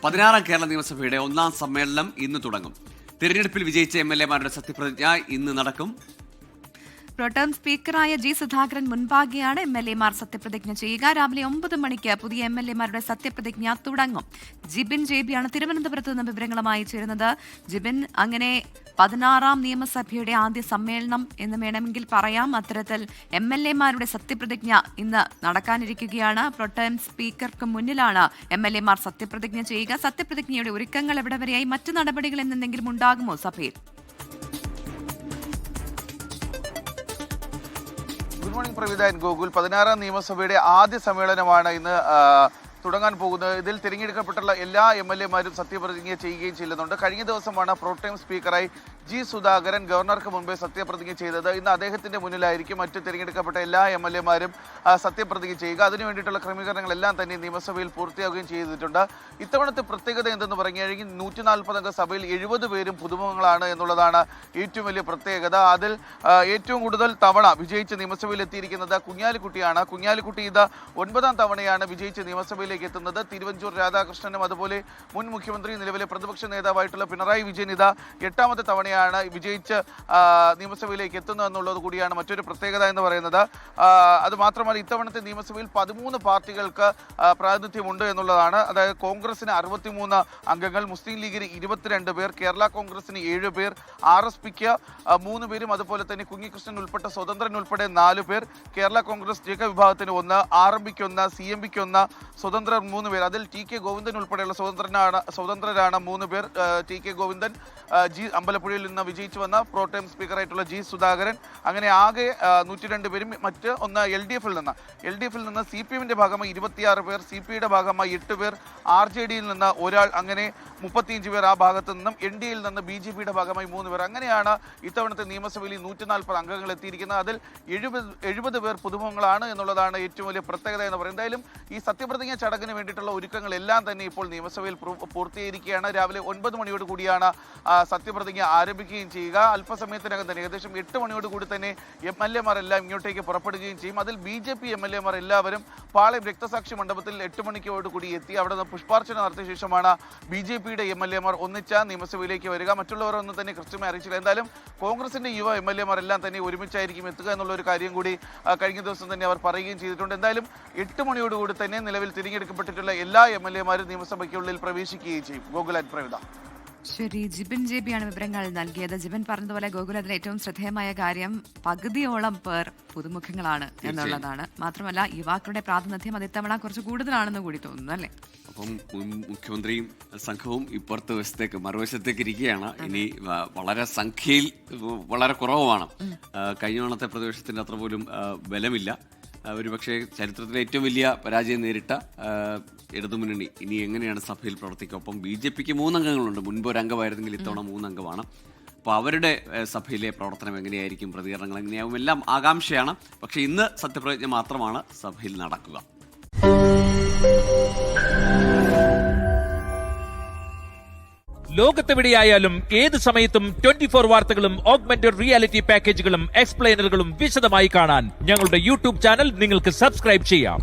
16ാം കേരള നിയമസഭയുടെ ഒന്നാം സമ്മേളനം ഇന്ന് തുടങ്ങും. തിരഞ്ഞെടുപ്പിൽ വിജയിച്ച എംഎൽഎമാരുടെ സത്യപ്രതിജ്ഞ ഇന്ന് നടക്കും. പ്രോട്ടേം സ്പീക്കറായ ജി സുധാകരൻ മുൻപാകെയാണ് എംഎൽഎമാർ സത്യപ്രതിജ്ഞ ചെയ്യുക. രാവിലെ 9 മണിക്ക് പുതിയ എംഎൽഎമാരുടെ സത്യപ്രതിജ്ഞ തുടങ്ങും. ജിബിൻ ജെബിയാണ് തിരുവനന്തപുരത്ത് നിന്ന് വിവരങ്ങളുമായി ചേരുന്നത്. ജിബിൻ, അങ്ങനെ 16ാം നിയമസഭയുടെ ആദ്യ സമ്മേളനം എന്ന് വേണമെങ്കിൽ പറയാം. അത്തരത്തിൽ എംഎൽഎമാരുടെ സത്യപ്രതിജ്ഞ ഇന്ന് നടക്കാനിരിക്കുകയാണ്. പ്രോട്ടേം സ്പീക്കർക്ക് മുന്നിലാണ് എംഎൽഎമാർ സത്യപ്രതിജ്ഞ ചെയ്യുക. സത്യപ്രതിജ്ഞയുടെ ഒരുക്കങ്ങൾ എവിടെ വരെയായി? മറ്റു നടപടികൾ എന്തെങ്കിലും ഉണ്ടാകുമോ സഭയിൽ? Good morning Pravitha and Gokul. 16ാം നിയമസഭയുടെ ആദ്യ സമ്മേളനമാണ് ഇന്ന് തുടങ്ങാൻ പോകുന്നത്. ഇതിൽ തിരഞ്ഞെടുക്കപ്പെട്ടുള്ള എല്ലാ എംഎൽഎമാരും സത്യപ്രതിജ്ഞ ചെയ്യുകയും ചെയ്യുന്നുണ്ട്. കഴിഞ്ഞ ദിവസമാണ് പ്രോട്ടേം സ്പീക്കറായി ജി സുധാകരൻ ഗവർണർക്ക് മുൻപേ സത്യപ്രതിജ്ഞ ചെയ്തത്. ഇന്ന് അദ്ദേഹത്തിന്റെ മുന്നിലായിരിക്കും മറ്റ് തിരഞ്ഞെടുക്കപ്പെട്ട എല്ലാ എംഎൽഎമാരും സത്യപ്രതിജ്ഞ ചെയ്യുക. അതിനു വേണ്ടിയിട്ടുള്ള ക്രമീകരണങ്ങളെല്ലാം തന്നെ നിയമസഭയിൽ പൂർത്തിയാവുകയും ചെയ്തിട്ടുണ്ട്. ഇത്തവണത്തെ പ്രത്യേകത എന്തെന്ന് പറഞ്ഞു കഴിഞ്ഞാൽ 140 അംഗ സഭയിൽ 70 പേരും പുതുമുഖങ്ങളാണ് എന്നുള്ളതാണ് ഏറ്റവും വലിയ പ്രത്യേകത. അതിൽ ഏറ്റവും കൂടുതൽ തവണ വിജയിച്ച് നിയമസഭയിൽ എത്തിയിരിക്കുന്നത് കുഞ്ഞാലിക്കുട്ടിയാണ്. കുഞ്ഞാലിക്കുട്ടി ഇത് 9ാം തവണയാണ് വിജയിച്ച് നിയമസഭയിലേക്ക് എത്തുന്നത്. തിരുവഞ്ചൂർ രാധാകൃഷ്ണനും അതുപോലെ മുൻ മുഖ്യമന്ത്രി നിലവിലെ പ്രതിപക്ഷ നേതാവായിട്ടുള്ള പിണറായി വിജയൻ ഇത് 8ാമത്തെ തവണയാണ് വിജയിച്ച് നിയമസഭയിലേക്ക് എത്തുന്നത് എന്നുള്ളത് കൂടിയാണ് മറ്റൊരു പ്രത്യേകത എന്ന് പറയുന്നത്. അത് മാത്രമല്ല, ഇത്തവണത്തെ നിയമസഭയിൽ 13 പാർട്ടികൾക്ക് പ്രാതിനിധ്യമുണ്ട് എന്നുള്ളതാണ്. അതായത് കോൺഗ്രസിന് 63 അംഗങ്ങൾ, മുസ്ലിം ലീഗിന് 22 പേർ, കേരള കോൺഗ്രസിന് 7 പേർ, RSPക്ക് 3 പേരും, അതുപോലെ തന്നെ കുഞ്ഞികൃഷ്ണൻ ഉൾപ്പെട്ട സ്വതന്ത്രൻ ഉൾപ്പെടെ 4 പേർ, കേരള കോൺഗ്രസ് ജേക്കബ് വിഭാഗത്തിന് 1, RMPക്ക് 1, CMPക്ക് 1, സ്വതന്ത്രർ 3 പേർ. അതിൽ TK ഗോവിന്ദൻ ഉൾപ്പെടെയുള്ള സ്വതന്ത്രരാണ് 3 പേർ. TK ഗോവിന്ദൻ അമ്പലപ്പുഴയിൽ നിന്ന് വിജയിച്ചു വന്ന പ്രോട്ടേം സ്പീക്കറായിട്ടുള്ള ജി സുധാകരൻ. അങ്ങനെ ആകെ 102 പേരും. മറ്റ് ഒന്ന് LDFൽ നിന്ന് CPMന്റെ ഭാഗമായി 26 പേർ, CPയുടെ ഭാഗമായി 8 പേർ, RJDയിൽ നിന്ന് ഒരാൾ, അങ്ങനെ 35 പേർ ആ ഭാഗത്തു നിന്നും, NDയിൽ നിന്ന് BJPയുടെ ഭാഗമായി 3 പേർ. അങ്ങനെയാണ് ഇത്തവണത്തെ നിയമസഭയിൽ 140 അംഗങ്ങൾ എത്തിയിരിക്കുന്നത്. അതിൽ 70 പേർ പുതുമുഖങ്ങളാണ് എന്നുള്ളതാണ് ഏറ്റവും വലിയ പ്രത്യേകത എന്ന് പറയുന്നത്. എന്തായാലും ഈ സത്യപ്രതിജ്ഞ ചടങ്ങിന് വേണ്ടിയിട്ടുള്ള ഒരുക്കങ്ങളെല്ലാം തന്നെ ഇപ്പോൾ നിയമസഭയിൽ പൂർത്തീകരിക്കുകയാണ്. രാവിലെ 9 മണിയോട് കൂടിയാണ് സത്യപ്രതിജ്ഞ ആരംഭിക്കുകയും ചെയ്യുക. അല്പസമയത്തിനകം തന്നെ ഏകദേശം 8 മണിയോട് കൂടി തന്നെ എംഎൽഎമാരെല്ലാം ഇങ്ങോട്ടേക്ക് പുറപ്പെടുകയും ചെയ്യും. അതിൽ BJP എംഎൽഎമാർ എല്ലാവരും പാളയം രക്തസാക്ഷി മണ്ഡപത്തിൽ 8 മണിക്കോട് കൂടി എത്തി അവിടെ നിന്ന് പുഷ്പാർച്ചന നടത്തിയ ശേഷമാണ് BJPയുടെ എംഎൽഎമാർ ഒന്നിച്ച നിയമസഭയിലേക്ക് വരിക. മറ്റുള്ളവരൊന്നും തന്നെ കൃത്യമായി അറിയിച്ചില്ല. എന്തായാലും കോൺഗ്രസിന്റെ യുവ എംഎൽഎമാർ എല്ലാം തന്നെ ഒരുമിച്ചായിരിക്കും എത്തുക എന്നുള്ള ഒരു കാര്യം കൂടി കഴിഞ്ഞ ദിവസം തന്നെ അവർ പറയുകയും ചെയ്തിട്ടുണ്ട്. എന്തായാലും 8 മണിയോടുകൂടി തന്നെ നിലവിൽ തിരഞ്ഞെടുക്കപ്പെട്ടിട്ടുള്ള എല്ലാ എംഎൽഎമാരും നിയമസഭയ്ക്കുള്ളിൽ പ്രവേശിക്കുകയും ചെയ്യും. ഗോകുൽ ആൻഡ് പ്രവിത. ശരി, ജിബിൻ ജെബിയാണ് വിവരങ്ങൾ നൽകിയത്. ജിബിൻ പറഞ്ഞതുപോലെ ഗോകുൽ, അതിൽ ഏറ്റവും ശ്രദ്ധേയമായ കാര്യം പകുതിയോളം പേർ പുതുമുഖങ്ങളാണ് എന്നുള്ളതാണ്. മാത്രമല്ല, യുവാക്കളുടെ പ്രാതിനിധ്യം അത് ഇത്തവണ കുറച്ച് കൂടുതലാണെന്ന് കൂടി തോന്നുന്നു, അല്ലേ? അപ്പം മുഖ്യമന്ത്രിയും സംഘവും ഇപ്പുറത്തെ വശത്തേക്ക് മറുവശത്തേക്ക് ഇരിക്കുകയാണ്. ഇനി വളരെ സംഖ്യയിൽ വളരെ കുറവുമാണ്. കഴിഞ്ഞ തവണത്തെ പ്രതിപക്ഷത്തിന്റെ അത്ര പോലും ബലമില്ല. ഒരുപക്ഷെ ചരിത്രത്തിലെ ഏറ്റവും വലിയ പരാജയം നേരിട്ട ഇടതുമുന്നണി ഇനി എങ്ങനെയാണ് സഭയിൽ പ്രവർത്തിക്കുക? ഒപ്പം BJPക്ക് 3 അംഗങ്ങളുണ്ട്. മുൻപ് ഒരു അംഗമായിരുന്നെങ്കിൽ ഇത്തവണ 3 അംഗമാണ്. അപ്പോൾ അവരുടെ സഭയിലെ പ്രവർത്തനം എങ്ങനെയായിരിക്കും, പ്രതികരണങ്ങൾ എങ്ങനെയാവും, എല്ലാം ആകാംക്ഷയാണ്. പക്ഷേ ഇന്ന് സത്യപ്രതിജ്ഞ മാത്രമാണ് സഭയിൽ നടക്കുക. ലോകത്തെവിടെയായാലും ഏത് സമയത്തും 24 വാർത്തകളും ഓഗ്മെന്റഡ് റിയാലിറ്റി പാക്കേജുകളും എക്സ്പ്ലെയിനറുകളും വിശദമായി കാണാൻ ഞങ്ങളുടെ YouTube ചാനൽ നിങ്ങൾക്ക് സബ്സ്ക്രൈബ് ചെയ്യാം.